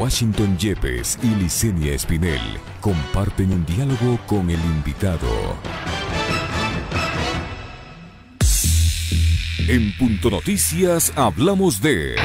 Washington Yepes y Licenia Espinel comparten un diálogo con el invitado. En Punto Noticias hablamos de...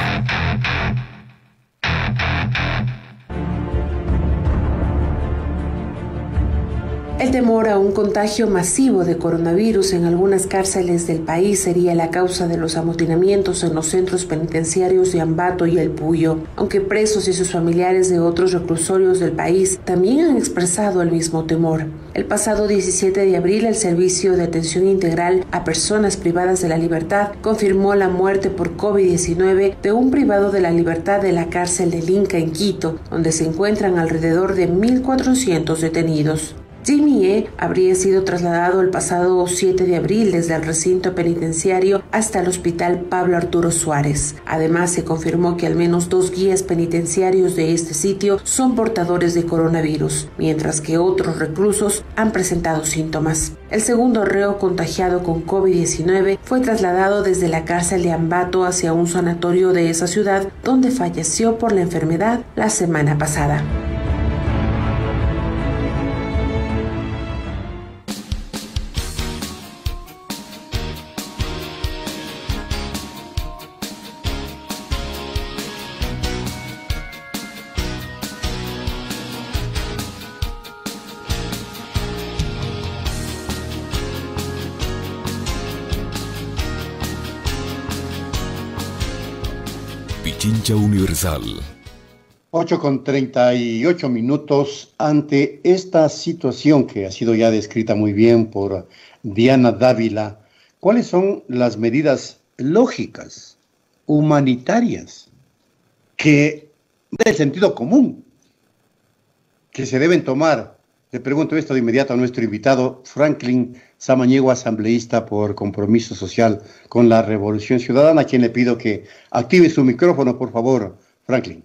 El temor a un contagio masivo de coronavirus en algunas cárceles del país sería la causa de los amotinamientos en los centros penitenciarios de Ambato y El Puyo, aunque presos y sus familiares de otros reclusorios del país también han expresado el mismo temor. El pasado 17 de abril, el Servicio de Atención Integral a Personas Privadas de la Libertad confirmó la muerte por COVID-19 de un privado de la libertad de la cárcel del Inca en Quito, donde se encuentran alrededor de 1.400 detenidos. Jimmy E. habría sido trasladado el pasado 7 de abril desde el recinto penitenciario hasta el hospital Pablo Arturo Suárez. Además, se confirmó que al menos 2 guías penitenciarios de este sitio son portadores de coronavirus, mientras que otros reclusos han presentado síntomas. El segundo reo contagiado con COVID-19 fue trasladado desde la cárcel de Ambato hacia un sanatorio de esa ciudad, donde falleció por la enfermedad la semana pasada. Pichincha Universal. 8:38 ante esta situación que ha sido ya descrita muy bien por Diana Dávila. ¿Cuáles son las medidas lógicas, humanitarias, que del sentido común que se deben tomar? Le pregunto esto de inmediato a nuestro invitado, Franklin Samaniego, asambleísta por Compromiso Social con la Revolución Ciudadana, a quien le pido que active su micrófono, por favor, Franklin.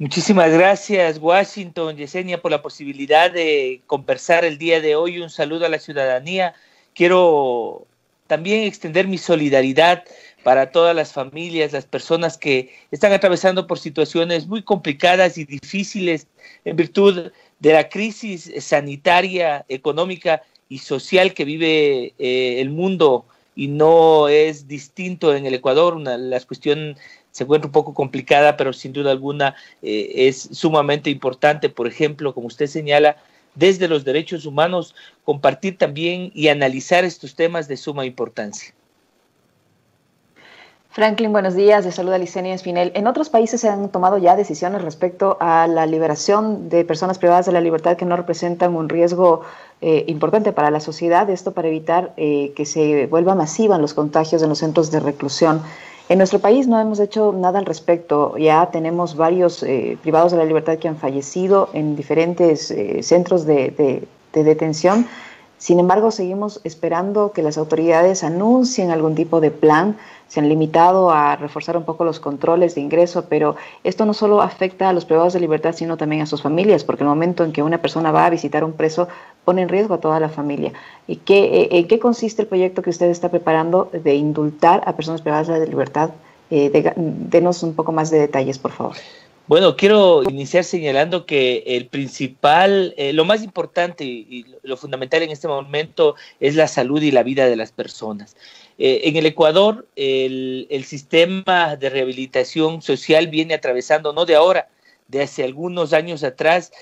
Muchísimas gracias, Washington, Yesenia, por la posibilidad de conversar el día de hoy. Un saludo a la ciudadanía. Quiero también extender mi solidaridad para todas las familias, las personas que están atravesando por situaciones muy complicadas y difíciles en virtud de la crisis sanitaria, económica y social que vive el mundo, y no es distinto en el Ecuador. La cuestión se encuentra un poco complicada, pero sin duda alguna es sumamente importante, por ejemplo, como usted señala, desde los derechos humanos, compartir también y analizar estos temas de suma importancia. Franklin, buenos días. Le saluda Licenia Espinel. En otros países se han tomado ya decisiones respecto a la liberación de personas privadas de la libertad que no representan un riesgo importante para la sociedad, esto para evitar que se vuelvan masivos los contagios en los centros de reclusión. En nuestro país no hemos hecho nada al respecto. Ya tenemos varios privados de la libertad que han fallecido en diferentes centros de detención. Sin embargo, seguimos esperando que las autoridades anuncien algún tipo de plan. Se han limitado a reforzar un poco los controles de ingreso, pero esto no solo afecta a los privados de libertad, sino también a sus familias, porque el momento en que una persona va a visitar a un preso pone en riesgo a toda la familia. ¿Y en qué consiste el proyecto que usted está preparando de indultar a personas privadas de libertad? Denos un poco más de detalles, por favor. Bueno, quiero iniciar señalando que el principal, lo más importante y lo fundamental en este momento es la salud y la vida de las personas. En el Ecuador, el sistema de rehabilitación social viene atravesando, no de ahora, de hace algunos años atrás,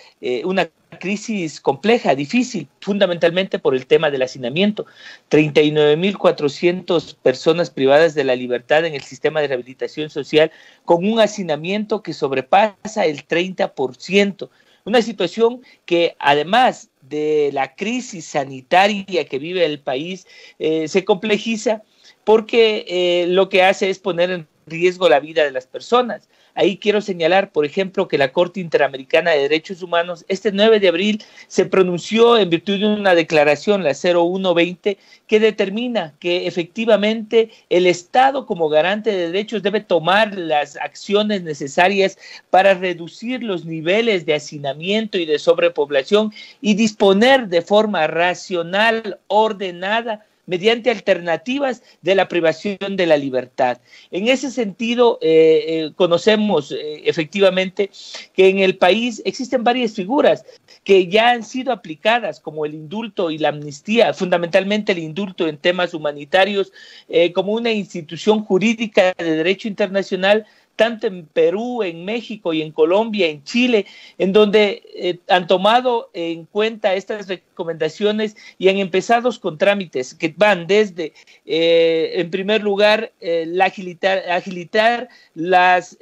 una crisis compleja, difícil, fundamentalmente por el tema del hacinamiento. 39.400 personas privadas de la libertad en el sistema de rehabilitación social, con un hacinamiento que sobrepasa el 30%. Una situación que, además de la crisis sanitaria que vive el país, se complejiza porque lo que hace es poner en riesgo la vida de las personas. Ahí quiero señalar, por ejemplo, que la Corte Interamericana de Derechos Humanos este 9 de abril se pronunció en virtud de una declaración, la 0120, que determina que efectivamente el Estado, como garante de derechos, debe tomar las acciones necesarias para reducir los niveles de hacinamiento y de sobrepoblación y disponer de forma racional, ordenada, mediante alternativas de la privación de la libertad. En ese sentido, conocemos efectivamente que en el país existen varias figuras que ya han sido aplicadas, como el indulto y la amnistía, fundamentalmente el indulto en temas humanitarios, como una institución jurídica de derecho internacional, tanto en Perú, en México y en Colombia, en Chile, en donde han tomado en cuenta estas recomendaciones y han empezado con trámites que van desde, en primer lugar, agilitar los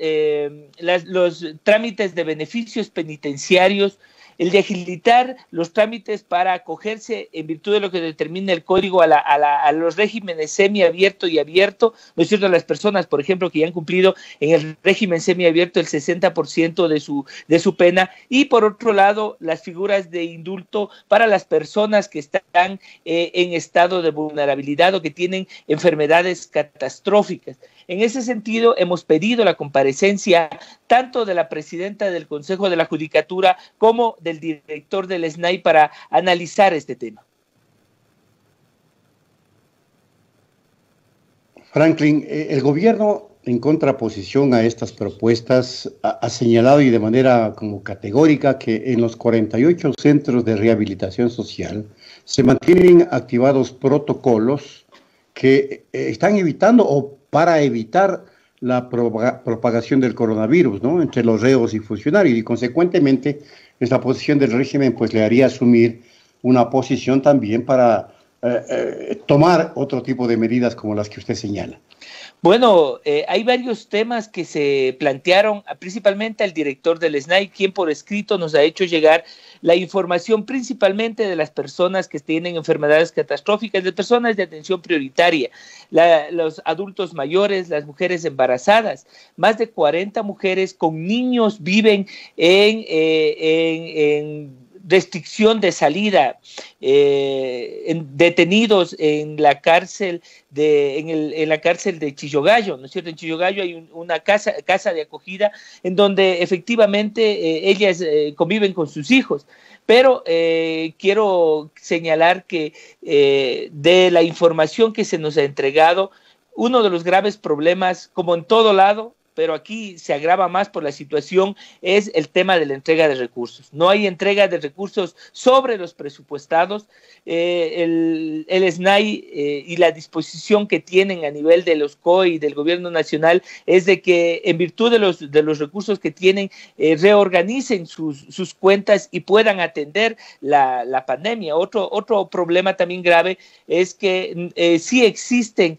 trámites de beneficios penitenciarios, el de agilitar los trámites para acogerse en virtud de lo que determina el código a los regímenes semiabierto y abierto, ¿no es cierto?, a las personas, por ejemplo, que ya han cumplido en el régimen semiabierto el 60% de su pena, y por otro lado, las figuras de indulto para las personas que están en estado de vulnerabilidad o que tienen enfermedades catastróficas. En ese sentido, hemos pedido la comparecencia tanto de la presidenta del Consejo de la Judicatura como del director del SNAI para analizar este tema. Franklin, el gobierno, en contraposición a estas propuestas, ha señalado y de manera como categórica que en los 48 centros de rehabilitación social se mantienen activados protocolos que están evitando o para evitar la propagación del coronavirus, ¿no?, entre los reos y funcionarios, y consecuentemente esta posición del régimen pues le haría asumir una posición también para tomar otro tipo de medidas como las que usted señala. Bueno, hay varios temas que se plantearon, principalmente al director del SNAI, quien por escrito nos ha hecho llegar la información principalmente de las personas que tienen enfermedades catastróficas, de personas de atención prioritaria, los adultos mayores, las mujeres embarazadas. Más de 40 mujeres con niños viven en restricción de salida, detenidos en la cárcel en la cárcel de Chillogallo, ¿no es cierto? En Chillogallo hay una casa de acogida en donde efectivamente ellas conviven con sus hijos. Pero quiero señalar que de la información que se nos ha entregado, uno de los graves problemas, como en todo lado, pero aquí se agrava más por la situación, es el tema de la entrega de recursos. No hay entrega de recursos sobre los presupuestados. El SNAI y la disposición que tienen a nivel de los COE y del gobierno nacional es de que en virtud de los recursos que tienen, reorganicen sus cuentas y puedan atender la pandemia. Otro problema también grave es que sí existen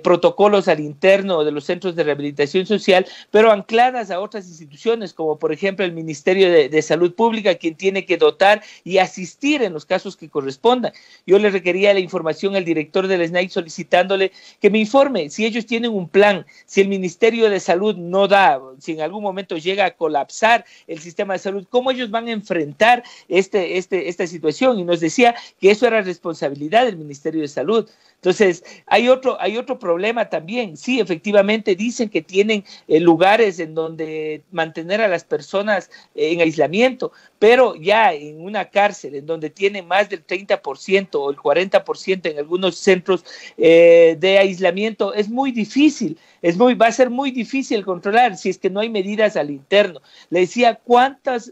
protocolos al interno de los centros de rehabilitación social, pero ancladas a otras instituciones, como por ejemplo el Ministerio de Salud Pública, quien tiene que dotar y asistir en los casos que correspondan. Yo le requería la información al director del SNAI solicitándole que me informe si ellos tienen un plan, si el Ministerio de Salud no da, si en algún momento llega a colapsar el sistema de salud, cómo ellos van a enfrentar esta situación. Y nos decía que eso era responsabilidad del Ministerio de Salud. Entonces, hay otro problema también. Sí, efectivamente dicen que tienen lugares en donde mantener a las personas en aislamiento, pero ya en una cárcel en donde tiene más del 30% o el 40% en algunos centros de aislamiento, es muy difícil, va a ser muy difícil controlar si es que no hay medidas al interno. Le decía, ¿cuántas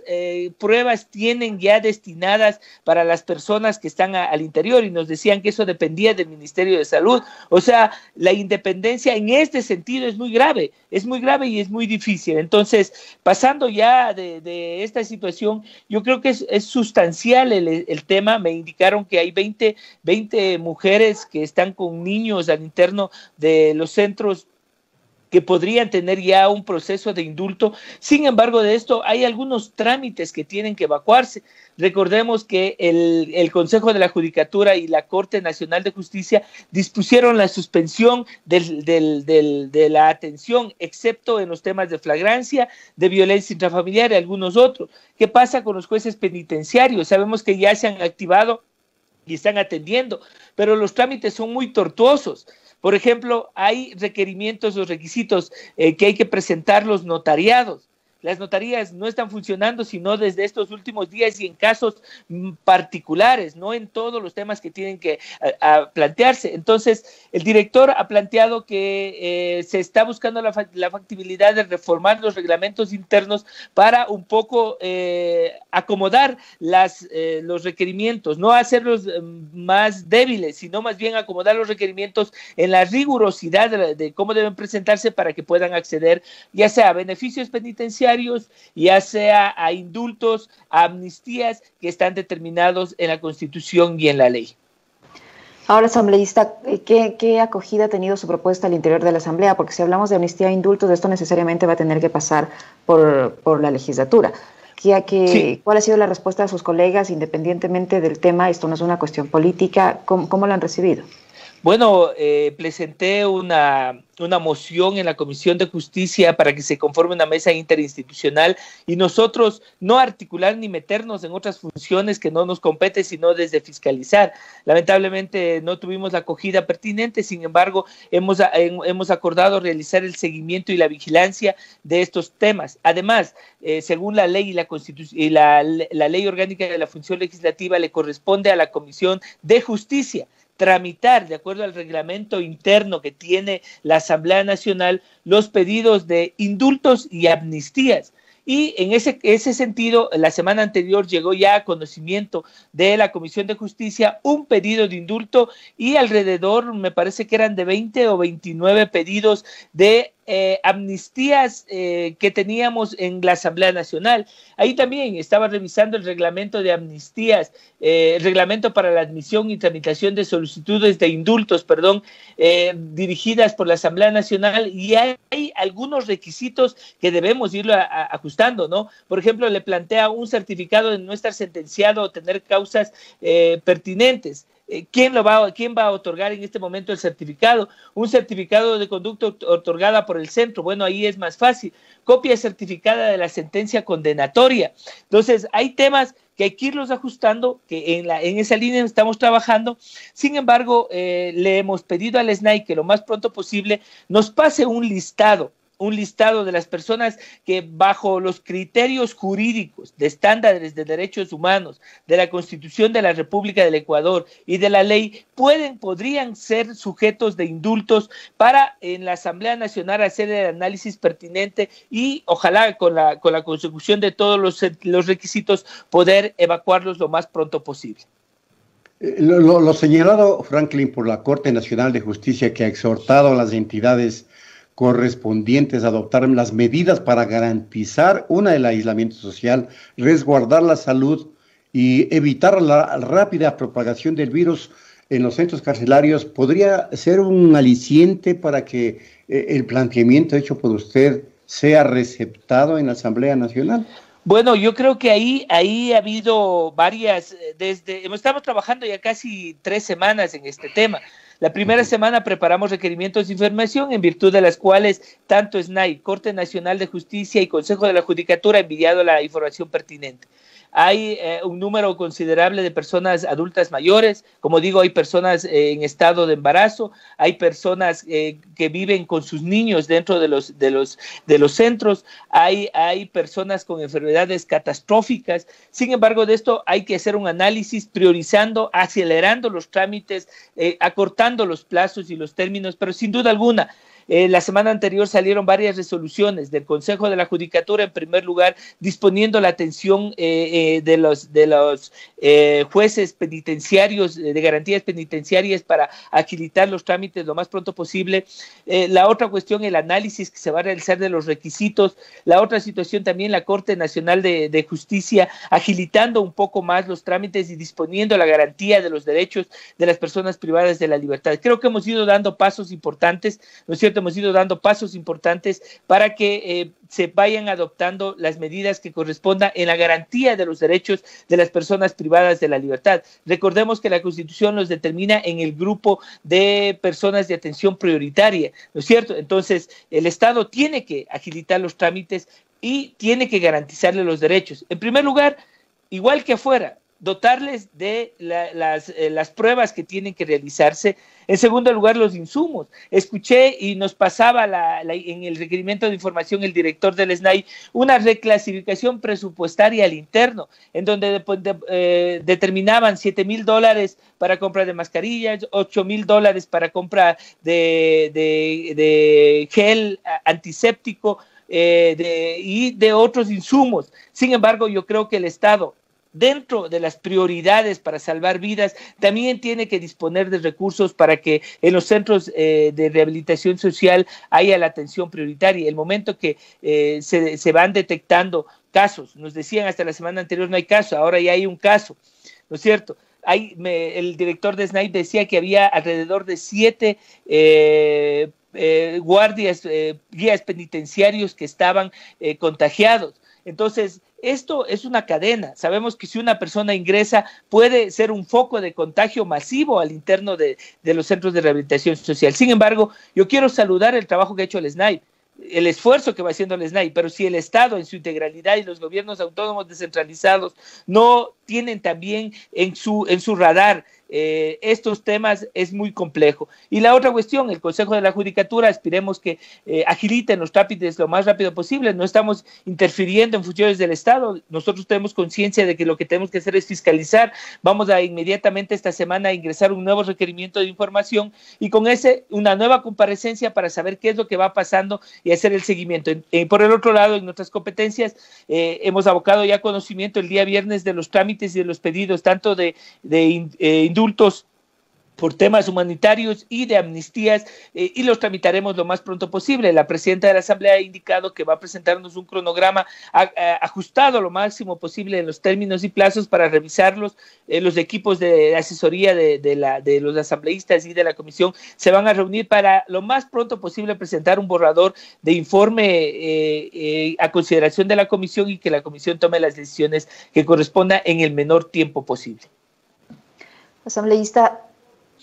pruebas tienen ya destinadas para las personas que están al interior? Y nos decían que eso dependía del Ministerio de Salud. O sea, la independencia en este sentido es muy grave y es muy difícil. Entonces, pasando ya de esta situación, yo creo que es sustancial el tema. Me indicaron que hay 20 mujeres que están con niños al interno de los centros que podrían tener ya un proceso de indulto. Sin embargo, de esto hay algunos trámites que tienen que evacuarse. Recordemos que el Consejo de la Judicatura y la Corte Nacional de Justicia dispusieron la suspensión de la atención, excepto en los temas de flagrancia, de violencia intrafamiliar y algunos otros. ¿Qué pasa con los jueces penitenciarios? Sabemos que ya se han activado y están atendiendo, pero los trámites son muy tortuosos. Por ejemplo, hay requerimientos o requisitos que hay que presentar los notariados. las notarías no están funcionando, sino desde estos últimos días y en casos particulares, no en todos los temas que tienen que plantearse. Entonces, el director ha planteado que se está buscando la factibilidad de reformar los reglamentos internos para un poco acomodar los requerimientos, no hacerlos más débiles, sino más bien acomodar los requerimientos en la rigurosidad de cómo deben presentarse para que puedan acceder ya sea a beneficios penitenciarios, ya sea a indultos, a amnistías que están determinados en la Constitución y en la ley. Ahora, asambleísta, ¿qué acogida ha tenido su propuesta al interior de la Asamblea? Porque si hablamos de amnistía e indultos, esto necesariamente va a tener que pasar por la legislatura. Sí. ¿Cuál ha sido la respuesta de sus colegas, independientemente del tema? Esto no es una cuestión política. ¿Cómo lo han recibido? Bueno, presenté una moción en la Comisión de Justicia para que se conforme una mesa interinstitucional y nosotros no articular ni meternos en otras funciones que no nos compete, sino desde fiscalizar. Lamentablemente no tuvimos la acogida pertinente, sin embargo, hemos acordado realizar el seguimiento y la vigilancia de estos temas. Además, según la ley y la Constitución y la ley orgánica de la función legislativa, le corresponde a la Comisión de Justicia tramitar, de acuerdo al reglamento interno que tiene la Asamblea Nacional, los pedidos de indultos y amnistías. Y en ese sentido, la semana anterior llegó ya a conocimiento de la Comisión de Justicia un pedido de indulto y alrededor, me parece que eran de 20 o 29 pedidos de amnistías que teníamos en la Asamblea Nacional. Ahí también estaba revisando el reglamento de amnistías, el reglamento para la admisión y tramitación de solicitudes de indultos, dirigidas por la Asamblea Nacional, y hay algunos requisitos que debemos irlo ajustando, ¿no? Por ejemplo, le plantea un certificado de no estar sentenciado o tener causas pertinentes. ¿Quién va a otorgar en este momento el certificado? Un certificado de conducta otorgada por el centro. Bueno, ahí es más fácil. Copia certificada de la sentencia condenatoria. Entonces, hay temas que hay que irlos ajustando, que en esa línea estamos trabajando. Sin embargo, le hemos pedido al SNAI que lo más pronto posible nos pase un listado de las personas que bajo los criterios jurídicos de estándares de derechos humanos, de la Constitución de la República del Ecuador y de la ley, podrían ser sujetos de indultos para en la Asamblea Nacional hacer el análisis pertinente y ojalá con la consecución de todos los requisitos poder evacuarlos lo más pronto posible. Lo señalado, Franklin, por la Corte Nacional de Justicia, que ha exhortado a las entidades correspondientes a adoptar las medidas para garantizar el aislamiento social, resguardar la salud y evitar la rápida propagación del virus en los centros carcelarios, ¿podría ser un aliciente para que el planteamiento hecho por usted sea receptado en la Asamblea Nacional? Bueno, yo creo que ahí ha habido varias, estamos trabajando ya casi 3 semanas en este tema. La primera semana preparamos requerimientos de información en virtud de las cuales tanto SNAI, Corte Nacional de Justicia y Consejo de la Judicatura han enviado la información pertinente. Hay un número considerable de personas adultas mayores, como digo, hay personas en estado de embarazo, hay personas que viven con sus niños dentro de los centros, hay personas con enfermedades catastróficas. Sin embargo, de esto hay que hacer un análisis priorizando, acelerando los trámites, acortando los plazos y los términos, pero sin duda alguna, la semana anterior salieron varias resoluciones del Consejo de la Judicatura, en primer lugar, disponiendo la atención de los jueces penitenciarios, de garantías penitenciarias para agilitar los trámites lo más pronto posible. La otra cuestión, el análisis que se va a realizar de los requisitos. La otra situación también, la Corte Nacional de Justicia, agilitando un poco más los trámites y disponiendo la garantía de los derechos de las personas privadas de la libertad. Creo que hemos ido dando pasos importantes, ¿no es cierto? Hemos ido dando pasos importantes para que se vayan adoptando las medidas que correspondan en la garantía de los derechos de las personas privadas de la libertad. Recordemos que la Constitución los determina en el grupo de personas de atención prioritaria, ¿no es cierto? Entonces, el Estado tiene que agilitar los trámites y tiene que garantizarle los derechos. En primer lugar, igual que afuera, dotarles de las pruebas que tienen que realizarse. En segundo lugar, los insumos. Escuché y nos pasaba en el requerimiento de información el director del SNAI una reclasificación presupuestaria al interno, en donde determinaban $7,000 para compra de mascarillas, $8,000 para compra de gel antiséptico y de otros insumos. Sin embargo, yo creo que el Estado, dentro de las prioridades para salvar vidas, también tiene que disponer de recursos para que en los centros de rehabilitación social haya la atención prioritaria. El momento que se van detectando casos, nos decían hasta la semana anterior no hay caso, ahora ya hay un caso, ¿no es cierto? El director de SNAI decía que había alrededor de 7 guías penitenciarios que estaban contagiados. Entonces, esto es una cadena. Sabemos que si una persona ingresa puede ser un foco de contagio masivo al interno de los centros de rehabilitación social. Sin embargo, yo quiero saludar el trabajo que ha hecho el SNAI, el esfuerzo que va haciendo el SNAI, pero si el Estado en su integralidad y los gobiernos autónomos descentralizados no tienen también en su radar estos temas, es muy complejo. Y la otra cuestión, el Consejo de la Judicatura, aspiremos que agiliten los trámites lo más rápido posible. No estamos interfiriendo en funciones del Estado, nosotros tenemos conciencia de que lo que tenemos que hacer es fiscalizar. Vamos a inmediatamente esta semana a ingresar un nuevo requerimiento de información y con una nueva comparecencia para saber qué es lo que va pasando y hacer el seguimiento. Por el otro lado, en nuestras competencias, hemos abocado ya conocimiento el día viernes de los trámites y de los pedidos, tanto de indultos por temas humanitarios y de amnistías, y los tramitaremos lo más pronto posible. La presidenta de la Asamblea ha indicado que va a presentarnos un cronograma ajustado lo máximo posible en los términos y plazos para revisarlos. Los equipos de asesoría de los asambleístas y de la comisión se van a reunir para lo más pronto posible presentar un borrador de informe a consideración de la comisión y que la comisión tome las decisiones que correspondan en el menor tiempo posible. Asambleísta,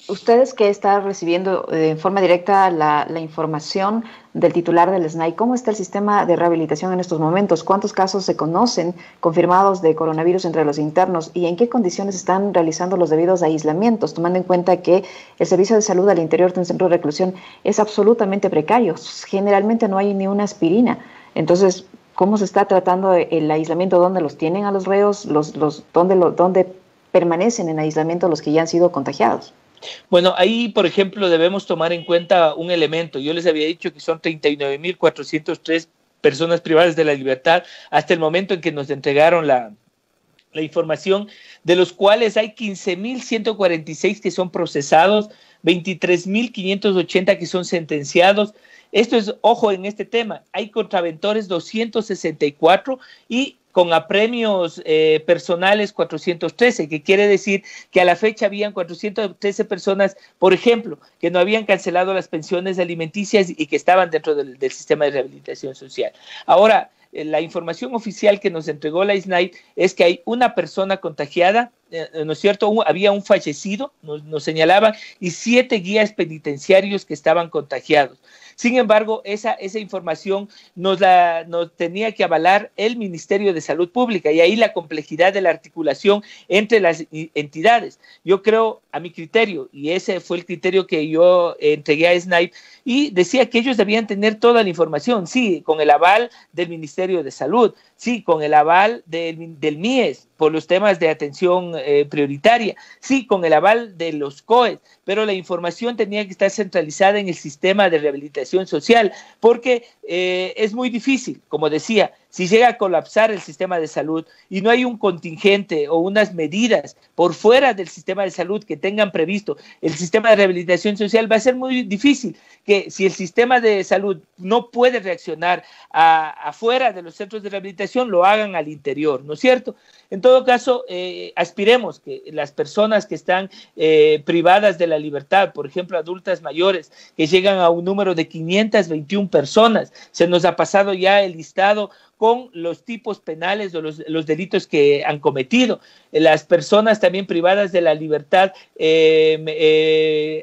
ustedes que están recibiendo en forma directa la información del titular del SNAI, ¿cómo está el sistema de rehabilitación en estos momentos? ¿Cuántos casos se conocen confirmados de coronavirus entre los internos y en qué condiciones están realizando los debidos aislamientos, tomando en cuenta que el servicio de salud al interior de un centro de reclusión es absolutamente precario? Generalmente no hay ni una aspirina. Entonces, ¿cómo se está tratando el aislamiento? ¿Dónde los tienen a los reos? ¿Dónde permanecen en aislamiento los que ya han sido contagiados? Bueno, ahí, por ejemplo, debemos tomar en cuenta un elemento. Yo les había dicho que son 39,403 personas privadas de la libertad hasta el momento en que nos entregaron la información, de los cuales hay 15,146 que son procesados, 23,580 que son sentenciados. Esto es, ojo en este tema, hay contraventores 264 y con apremios personales 413, que quiere decir que a la fecha habían 413 personas, por ejemplo, que no habían cancelado las pensiones alimenticias y que estaban dentro del sistema de rehabilitación social. Ahora, la información oficial que nos entregó la SNAI es que hay una persona contagiada, ¿no es cierto? Había un fallecido, nos señalaban, y 7 guías penitenciarios que estaban contagiados. Sin embargo, esa información nos tenía que avalar el Ministerio de Salud Pública, y ahí la complejidad de la articulación entre las entidades. Yo creo, a mi criterio, y ese fue el criterio que yo entregué a SNAI, y decía que ellos debían tener toda la información, sí, con el aval del Ministerio de Salud, sí, con el aval del MIES, por los temas de atención prioritaria, sí, con el aval de los COES, pero la información tenía que estar centralizada en el sistema de rehabilitación social, porque es muy difícil, como decía, si llega a colapsar el sistema de salud y no hay un contingente o unas medidas por fuera del sistema de salud que tengan previsto el sistema de rehabilitación social, va a ser muy difícil que si el sistema de salud no puede reaccionar afuera de los centros de rehabilitación, lo hagan al interior, ¿no es cierto? En todo caso, aspiremos que las personas que están privadas de la libertad, por ejemplo, adultas mayores, que llegan a un número de 521 personas, se nos ha pasado ya el listado con los tipos penales o los delitos que han cometido. Las personas también privadas de la libertad,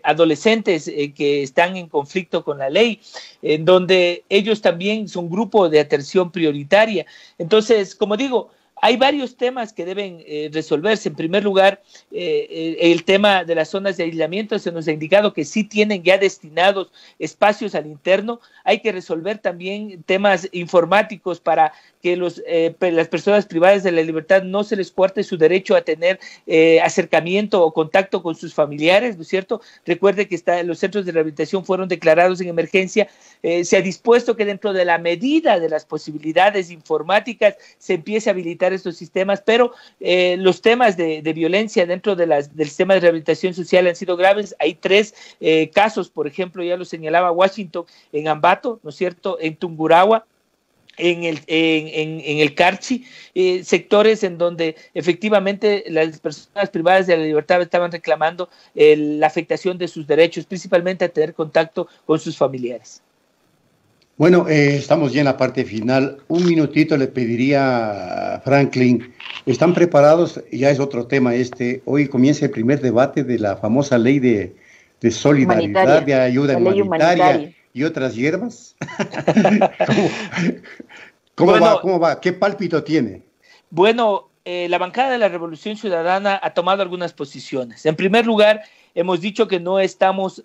adolescentes que están en conflicto con la ley, en donde ellos también son grupo de atención prioritaria. Entonces, como digo, Hay varios temas que deben resolverse. En primer lugar, el tema de las zonas de aislamiento, se nos ha indicado que sí tienen ya destinados espacios al interno. Hay que resolver también temas informáticos para que las personas privadas de la libertad no se les cuarte su derecho a tener acercamiento o contacto con sus familiares, ¿no es cierto? Recuerde que los centros de rehabilitación fueron declarados en emergencia. Se ha dispuesto que dentro de la medida de las posibilidades informáticas se empiece a habilitar estos sistemas, pero los temas de violencia dentro del sistema de rehabilitación social han sido graves. Hay 3 casos, por ejemplo, ya lo señalaba Washington, en Ambato, ¿no es cierto?, en Tungurahua, en el Carchi, sectores en donde efectivamente las personas privadas de la libertad estaban reclamando la afectación de sus derechos, principalmente a tener contacto con sus familiares. Bueno, estamos ya en la parte final. Un minutito le pediría a Franklin. ¿Están preparados? Ya es otro tema Hoy comienza el primer debate de la famosa ley de solidaridad, de ayuda humanitaria y otras hierbas. ¿Cómo va? ¿Qué pálpito tiene? Bueno, la bancada de la Revolución Ciudadana ha tomado algunas posiciones. En primer lugar, hemos dicho que no estamos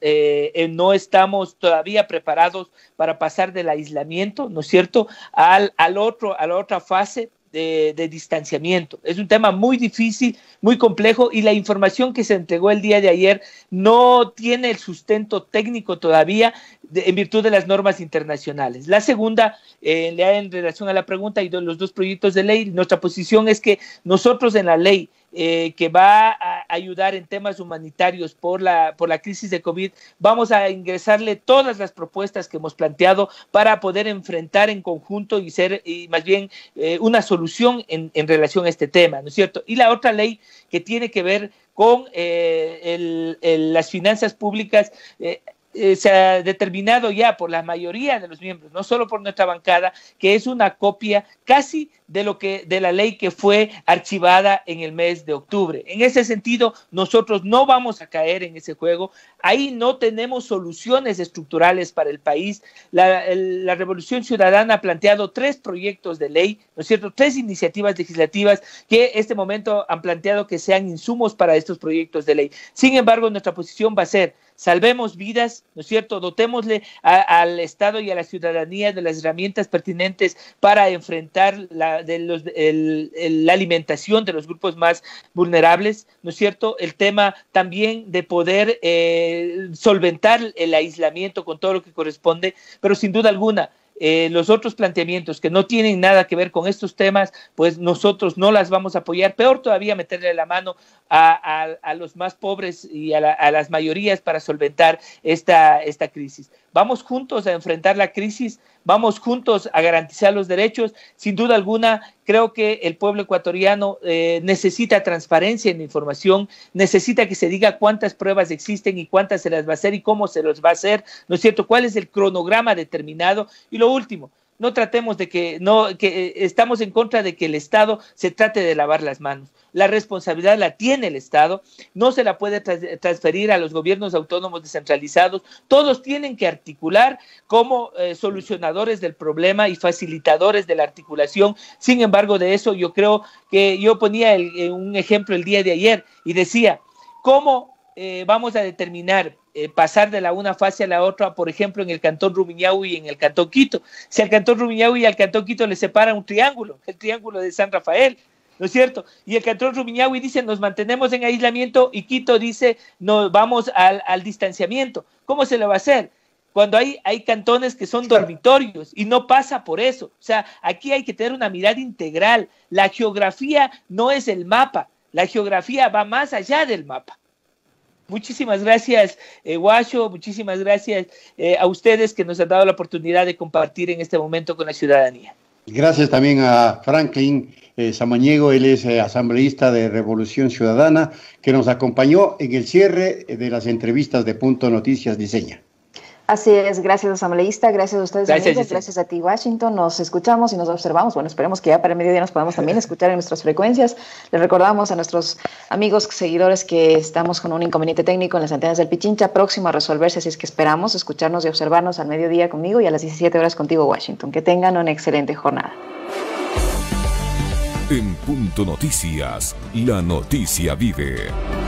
todavía preparados para pasar del aislamiento, ¿no es cierto?, a la otra fase de distanciamiento. Es un tema muy difícil, muy complejo, y la información que se entregó el día de ayer no tiene el sustento técnico todavía en virtud de las normas internacionales. La segunda, en relación a la pregunta y de los 2 proyectos de ley, nuestra posición es que nosotros en la ley que va a ayudar en temas humanitarios por la crisis de COVID, vamos a ingresarle todas las propuestas que hemos planteado para poder enfrentar en conjunto y más bien una solución en relación a este tema, ¿no es cierto? Y la otra ley que tiene que ver con las finanzas públicas, se ha determinado ya por la mayoría de los miembros, no solo por nuestra bancada, que es una copia casi de la ley que fue archivada en el mes de octubre. En ese sentido, nosotros no vamos a caer en ese juego. Ahí no tenemos soluciones estructurales para el país. La Revolución Ciudadana ha planteado 3 proyectos de ley, ¿no es cierto?, 3 iniciativas legislativas que este momento han planteado que sean insumos para estos proyectos de ley. Sin embargo, nuestra posición va a ser: salvemos vidas, ¿no es cierto?, dotémosle al Estado y a la ciudadanía de las herramientas pertinentes para enfrentar la alimentación de los grupos más vulnerables, ¿no es cierto?, el tema también de poder solventar el aislamiento con todo lo que corresponde, pero sin duda alguna, los otros planteamientos que no tienen nada que ver con estos temas, pues nosotros no las vamos a apoyar. Peor todavía, meterle la mano a los más pobres y a las mayorías para solventar esta crisis. Vamos juntos a enfrentar la crisis, vamos juntos a garantizar los derechos. Sin duda alguna, creo que el pueblo ecuatoriano necesita transparencia en la información, necesita que se diga cuántas pruebas existen y cuántas se las va a hacer y cómo se los va a hacer, ¿no es cierto?, cuál es el cronograma determinado. Y lo último, no tratemos de que estamos en contra de que el Estado se trate de lavar las manos. La responsabilidad la tiene el Estado, no se la puede transferir a los gobiernos autónomos descentralizados. Todos tienen que articular como solucionadores del problema y facilitadores de la articulación. Sin embargo, de eso yo creo que yo ponía un ejemplo el día de ayer y decía, ¿cómo vamos a determinar pasar de la una fase a la otra, por ejemplo, en el Cantón Rumiñahui y en el Cantón Quito? Si al Cantón Rumiñahui y al Cantón Quito le separa un triángulo, el triángulo de San Rafael, ¿no es cierto? Y el Cantón Rumiñahui dice, nos mantenemos en aislamiento, y Quito dice, nos vamos al distanciamiento. ¿Cómo se lo va a hacer? Cuando hay cantones que son dormitorios y no pasa por eso. O sea, aquí hay que tener una mirada integral. La geografía no es el mapa, la geografía va más allá del mapa. Muchísimas gracias, Guacho, muchísimas gracias a ustedes que nos han dado la oportunidad de compartir en este momento con la ciudadanía. Gracias también a Franklin Samaniego, él es asambleísta de Revolución Ciudadana, que nos acompañó en el cierre de las entrevistas de Punto Noticias Diseña. Así es, gracias asambleísta, gracias a ustedes amigos, gracias a ti Washington, nos escuchamos y nos observamos, bueno, esperemos que ya para el mediodía nos podamos también escuchar en nuestras frecuencias. Les recordamos a nuestros amigos seguidores que estamos con un inconveniente técnico en las antenas del Pichincha, próximo a resolverse, así es que esperamos escucharnos y observarnos al mediodía conmigo y a las 17 horas contigo Washington. Que tengan una excelente jornada. En Punto Noticias, la noticia vive.